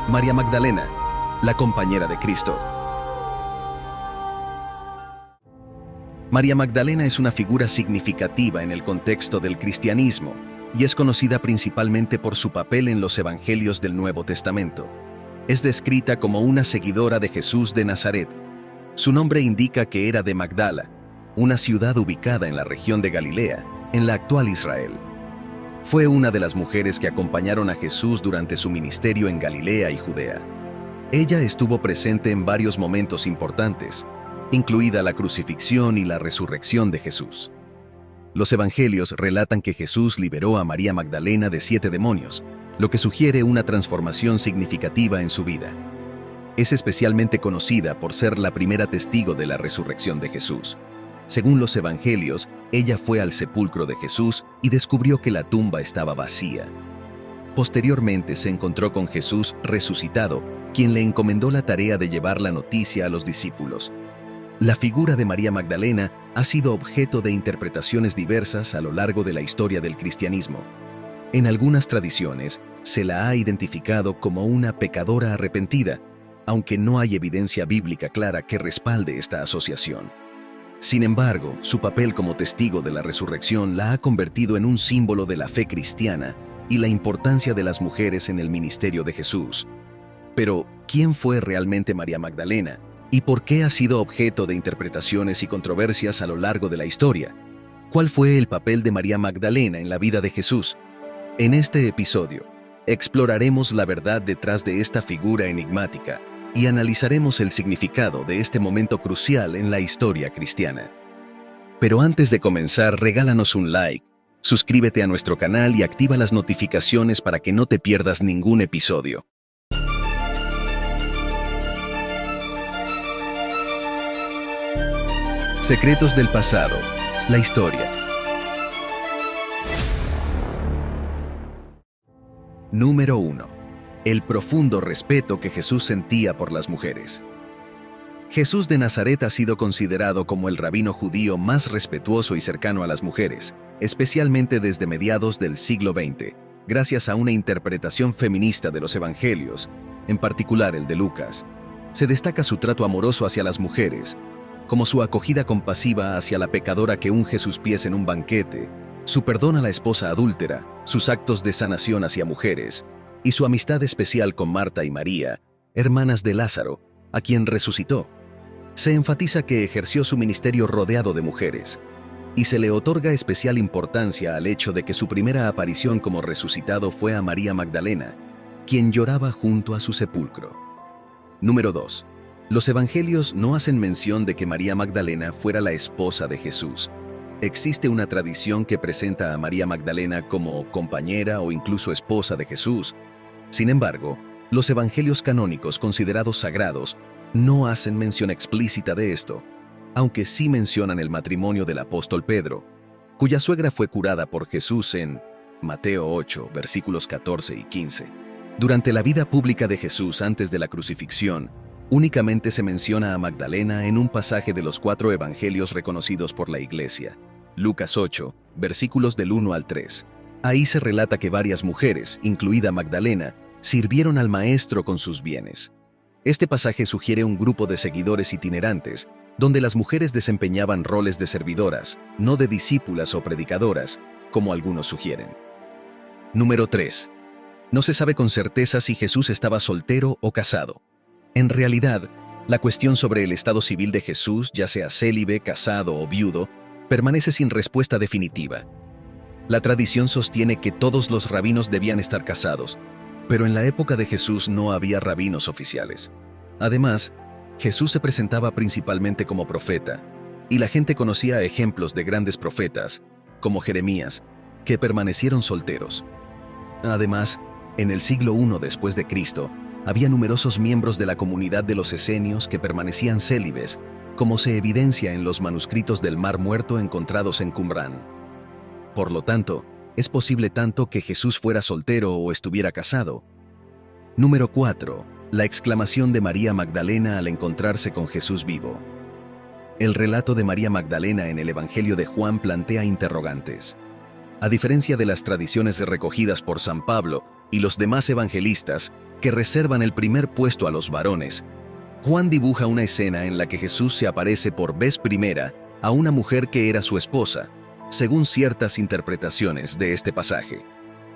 María Magdalena, la compañera de Cristo. María Magdalena es una figura significativa en el contexto del cristianismo y es conocida principalmente por su papel en los evangelios del Nuevo Testamento. Es descrita como una seguidora de Jesús de Nazaret. Su nombre indica que era de Magdala, una ciudad ubicada en la región de Galilea, en la actual Israel. Fue una de las mujeres que acompañaron a Jesús durante su ministerio en Galilea y Judea. Ella estuvo presente en varios momentos importantes, incluida la crucifixión y la resurrección de Jesús. Los evangelios relatan que Jesús liberó a María Magdalena de 7 demonios, lo que sugiere una transformación significativa en su vida. Es especialmente conocida por ser la primera testigo de la resurrección de Jesús. Según los evangelios, ella fue al sepulcro de Jesús y descubrió que la tumba estaba vacía. Posteriormente se encontró con Jesús resucitado, quien le encomendó la tarea de llevar la noticia a los discípulos. La figura de María Magdalena ha sido objeto de interpretaciones diversas a lo largo de la historia del cristianismo. En algunas tradiciones, se la ha identificado como una pecadora arrepentida, aunque no hay evidencia bíblica clara que respalde esta asociación. Sin embargo, su papel como testigo de la resurrección la ha convertido en un símbolo de la fe cristiana y la importancia de las mujeres en el ministerio de Jesús. Pero, ¿quién fue realmente María Magdalena? ¿Y por qué ha sido objeto de interpretaciones y controversias a lo largo de la historia? ¿Cuál fue el papel de María Magdalena en la vida de Jesús? En este episodio, exploraremos la verdad detrás de esta figura enigmática y analizaremos el significado de este momento crucial en la historia cristiana. Pero antes de comenzar, regálanos un like, suscríbete a nuestro canal y activa las notificaciones para que no te pierdas ningún episodio. Secretos del pasado, la historia. Número 1. El profundo respeto que Jesús sentía por las mujeres. Jesús de Nazaret ha sido considerado como el rabino judío más respetuoso y cercano a las mujeres, especialmente desde mediados del siglo XX, gracias a una interpretación feminista de los evangelios, en particular el de Lucas. Se destaca su trato amoroso hacia las mujeres, como su acogida compasiva hacia la pecadora que unge sus pies en un banquete, su perdón a la esposa adúltera, sus actos de sanación hacia mujeres, y su amistad especial con Marta y María, hermanas de Lázaro, a quien resucitó. Se enfatiza que ejerció su ministerio rodeado de mujeres, y se le otorga especial importancia al hecho de que su primera aparición como resucitado fue a María Magdalena, quien lloraba junto a su sepulcro. Número 2. Los evangelios no hacen mención de que María Magdalena fuera la esposa de Jesús. Existe una tradición que presenta a María Magdalena como compañera o incluso esposa de Jesús. Sin embargo, los evangelios canónicos considerados sagrados no hacen mención explícita de esto, aunque sí mencionan el matrimonio del apóstol Pedro, cuya suegra fue curada por Jesús en Mateo 8, versículos 14 y 15. Durante la vida pública de Jesús antes de la crucifixión, únicamente se menciona a Magdalena en un pasaje de los 4 evangelios reconocidos por la Iglesia, Lucas 8, versículos del 1 al 3. Ahí se relata que varias mujeres, incluida Magdalena, sirvieron al Maestro con sus bienes. Este pasaje sugiere un grupo de seguidores itinerantes, donde las mujeres desempeñaban roles de servidoras, no de discípulas o predicadoras, como algunos sugieren. Número 3. No se sabe con certeza si Jesús estaba soltero o casado. En realidad, la cuestión sobre el estado civil de Jesús, ya sea célibe, casado o viudo, permanece sin respuesta definitiva. La tradición sostiene que todos los rabinos debían estar casados, pero en la época de Jesús no había rabinos oficiales. Además, Jesús se presentaba principalmente como profeta, y la gente conocía ejemplos de grandes profetas, como Jeremías, que permanecieron solteros. Además, en el siglo I después de Cristo, había numerosos miembros de la comunidad de los esenios que permanecían célibes, como se evidencia en los manuscritos del Mar Muerto encontrados en Qumrán. Por lo tanto, es posible tanto que Jesús fuera soltero o estuviera casado. Número 4. La exclamación de María Magdalena al encontrarse con Jesús vivo. El relato de María Magdalena en el Evangelio de Juan plantea interrogantes. A diferencia de las tradiciones recogidas por San Pablo y los demás evangelistas, que reservan el primer puesto a los varones, Juan dibuja una escena en la que Jesús se aparece por vez primera a una mujer que era su esposa, según ciertas interpretaciones de este pasaje.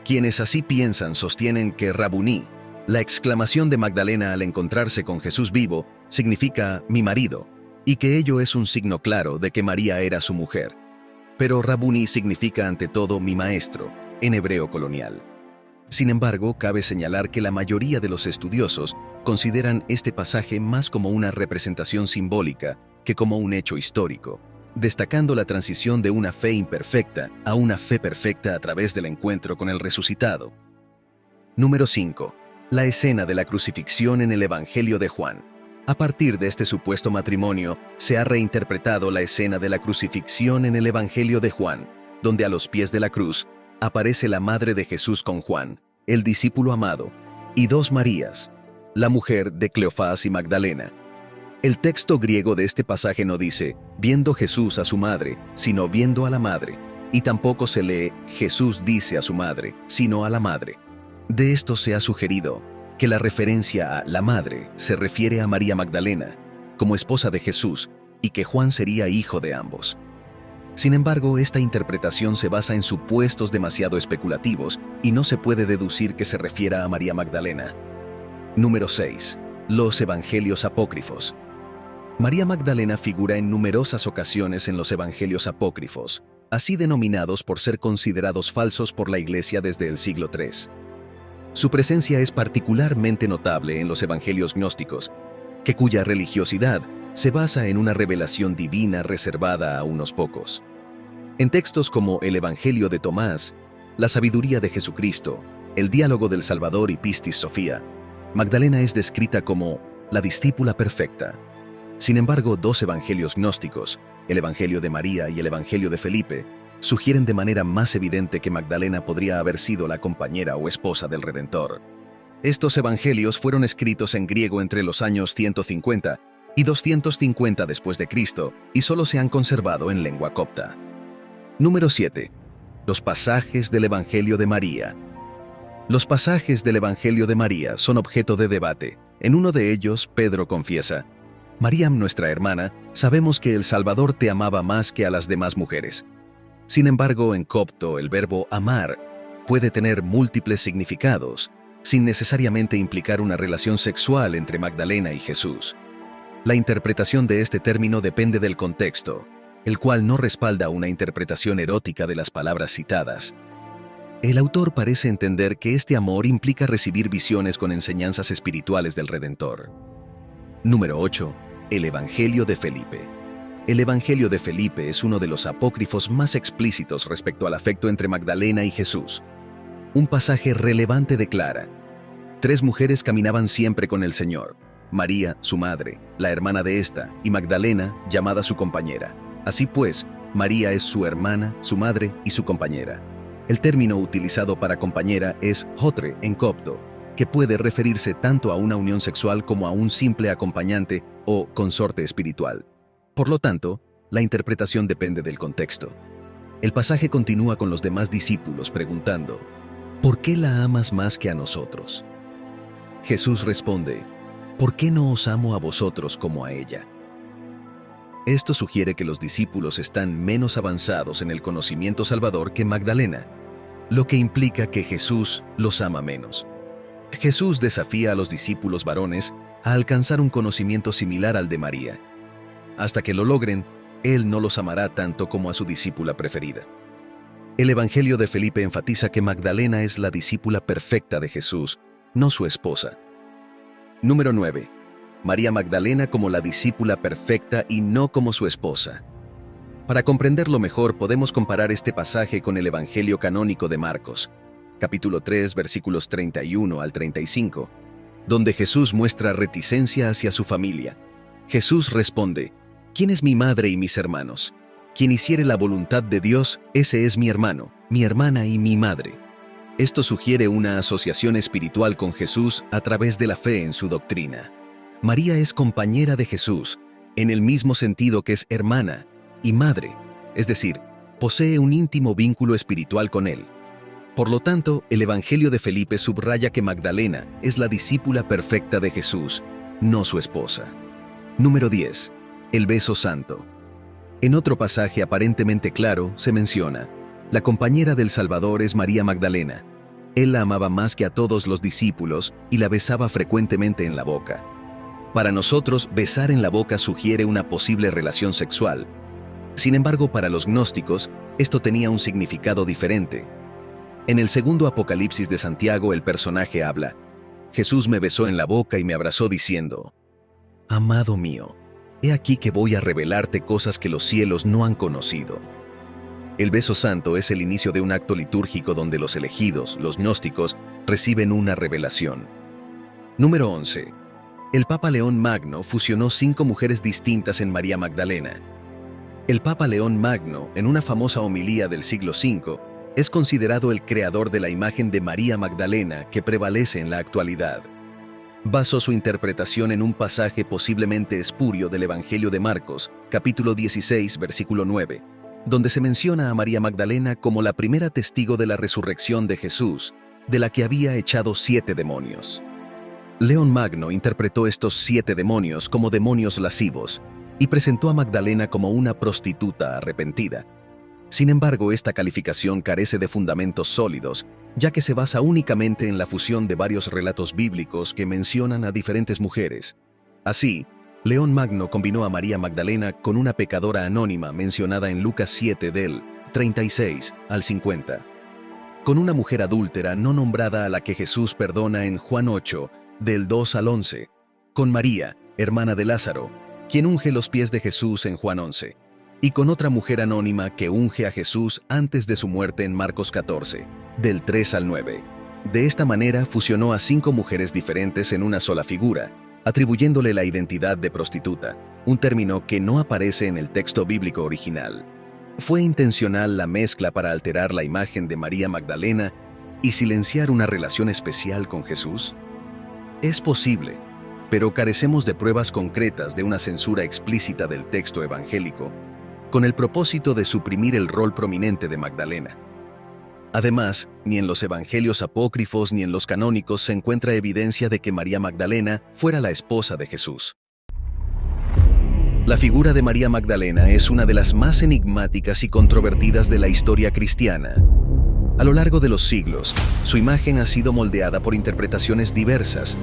Quienes así piensan sostienen que Rabuní, la exclamación de Magdalena al encontrarse con Jesús vivo, significa mi marido, y que ello es un signo claro de que María era su mujer. Pero Rabuní significa ante todo mi maestro, en hebreo colonial. Sin embargo, cabe señalar que la mayoría de los estudiosos consideran este pasaje más como una representación simbólica que como un hecho histórico, destacando la transición de una fe imperfecta a una fe perfecta a través del encuentro con el resucitado. Número 5. La escena de la crucifixión en el Evangelio de Juan. A partir de este supuesto matrimonio, se ha reinterpretado la escena de la crucifixión en el Evangelio de Juan, donde a los pies de la cruz aparece la madre de Jesús con Juan, el discípulo amado, y dos Marías, la mujer de Cleofás y Magdalena. El texto griego de este pasaje no dice, viendo Jesús a su madre, sino viendo a la madre, y tampoco se lee, Jesús dice a su madre, sino a la madre. De esto se ha sugerido que la referencia a la madre se refiere a María Magdalena, como esposa de Jesús, y que Juan sería hijo de ambos. Sin embargo, esta interpretación se basa en supuestos demasiado especulativos y no se puede deducir que se refiera a María Magdalena. Número 6. Los Evangelios apócrifos. María Magdalena figura en numerosas ocasiones en los Evangelios apócrifos, así denominados por ser considerados falsos por la Iglesia desde el siglo III. Su presencia es particularmente notable en los Evangelios gnósticos, cuya religiosidad se basa en una revelación divina reservada a unos pocos. En textos como el Evangelio de Tomás, la sabiduría de Jesucristo, el diálogo del Salvador y Pistis Sofía, Magdalena es descrita como la discípula perfecta. Sin embargo, dos evangelios gnósticos, el Evangelio de María y el Evangelio de Felipe, sugieren de manera más evidente que Magdalena podría haber sido la compañera o esposa del Redentor. Estos evangelios fueron escritos en griego entre los años 150 y 250 después de Cristo y solo se han conservado en lengua copta. Número 7. Los pasajes del Evangelio de María. Los pasajes del Evangelio de María son objeto de debate. En uno de ellos, Pedro confiesa: María, nuestra hermana, sabemos que el Salvador te amaba más que a las demás mujeres. Sin embargo, en copto, el verbo amar puede tener múltiples significados, sin necesariamente implicar una relación sexual entre Magdalena y Jesús. La interpretación de este término depende del contexto, el cual no respalda una interpretación erótica de las palabras citadas. El autor parece entender que este amor implica recibir visiones con enseñanzas espirituales del Redentor. Número 8. El Evangelio de Felipe. El Evangelio de Felipe es uno de los apócrifos más explícitos respecto al afecto entre Magdalena y Jesús. Un pasaje relevante declara: 3 mujeres caminaban siempre con el Señor: María, su madre, la hermana de esta, y Magdalena, llamada su compañera. Así pues, María es su hermana, su madre y su compañera. El término utilizado para compañera es jotre en copto, que puede referirse tanto a una unión sexual como a un simple acompañante o consorte espiritual. Por lo tanto, la interpretación depende del contexto. El pasaje continúa con los demás discípulos preguntando: ¿por qué la amas más que a nosotros? Jesús responde: ¿por qué no os amo a vosotros como a ella? Esto sugiere que los discípulos están menos avanzados en el conocimiento salvador que Magdalena, lo que implica que Jesús los ama menos. Jesús desafía a los discípulos varones a alcanzar un conocimiento similar al de María. Hasta que lo logren, Él no los amará tanto como a su discípula preferida. El Evangelio de Felipe enfatiza que Magdalena es la discípula perfecta de Jesús, no su esposa. Número 9. María Magdalena como la discípula perfecta y no como su esposa. Para comprenderlo mejor, podemos comparar este pasaje con el Evangelio canónico de Marcos, capítulo 3, versículos 31 al 35, donde Jesús muestra reticencia hacia su familia. Jesús responde: ¿quién es mi madre y mis hermanos? Quien hiciere la voluntad de Dios, ese es mi hermano, mi hermana y mi madre. Esto sugiere una asociación espiritual con Jesús a través de la fe en su doctrina. María es compañera de Jesús, en el mismo sentido que es hermana y madre, es decir, posee un íntimo vínculo espiritual con Él. Por lo tanto, el Evangelio de Felipe subraya que Magdalena es la discípula perfecta de Jesús, no su esposa. Número 10. El beso santo. En otro pasaje aparentemente claro se menciona: la compañera del Salvador es María Magdalena. Él la amaba más que a todos los discípulos y la besaba frecuentemente en la boca. Para nosotros, besar en la boca sugiere una posible relación sexual. Sin embargo, para los gnósticos, esto tenía un significado diferente. En el segundo Apocalipsis de Santiago, el personaje habla: Jesús me besó en la boca y me abrazó diciendo: Amado mío, he aquí que voy a revelarte cosas que los cielos no han conocido. El beso santo es el inicio de un acto litúrgico donde los elegidos, los gnósticos, reciben una revelación. Número 11. El Papa León Magno fusionó 5 mujeres distintas en María Magdalena. El Papa León Magno, en una famosa homilía del siglo V, es considerado el creador de la imagen de María Magdalena que prevalece en la actualidad. Basó su interpretación en un pasaje posiblemente espurio del Evangelio de Marcos, capítulo 16, versículo 9, donde se menciona a María Magdalena como la primera testigo de la resurrección de Jesús, de la que había echado 7 demonios. León Magno interpretó estos 7 demonios como demonios lascivos y presentó a Magdalena como una prostituta arrepentida. Sin embargo, esta calificación carece de fundamentos sólidos, ya que se basa únicamente en la fusión de varios relatos bíblicos que mencionan a diferentes mujeres. Así, León Magno combinó a María Magdalena con una pecadora anónima mencionada en Lucas 7 del 36 al 50, con una mujer adúltera no nombrada a la que Jesús perdona en Juan 8 del 2 al 11, con María, hermana de Lázaro, quien unge los pies de Jesús en Juan 11, y con otra mujer anónima que unge a Jesús antes de su muerte en Marcos 14, del 3 al 9. De esta manera fusionó a 5 mujeres diferentes en una sola figura, atribuyéndole la identidad de prostituta, un término que no aparece en el texto bíblico original. ¿Fue intencional la mezcla para alterar la imagen de María Magdalena y silenciar una relación especial con Jesús? Es posible, pero carecemos de pruebas concretas de una censura explícita del texto evangélico, con el propósito de suprimir el rol prominente de Magdalena. Además, ni en los evangelios apócrifos ni en los canónicos se encuentra evidencia de que María Magdalena fuera la esposa de Jesús. La figura de María Magdalena es una de las más enigmáticas y controvertidas de la historia cristiana. A lo largo de los siglos, su imagen ha sido moldeada por interpretaciones diversas,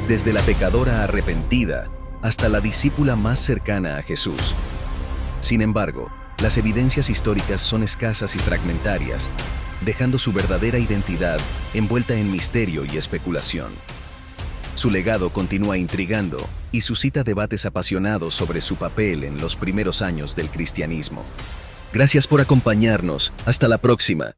desde la pecadora arrepentida hasta la discípula más cercana a Jesús. Sin embargo, las evidencias históricas son escasas y fragmentarias, dejando su verdadera identidad envuelta en misterio y especulación. Su legado continúa intrigando y suscita debates apasionados sobre su papel en los primeros años del cristianismo. Gracias por acompañarnos. Hasta la próxima.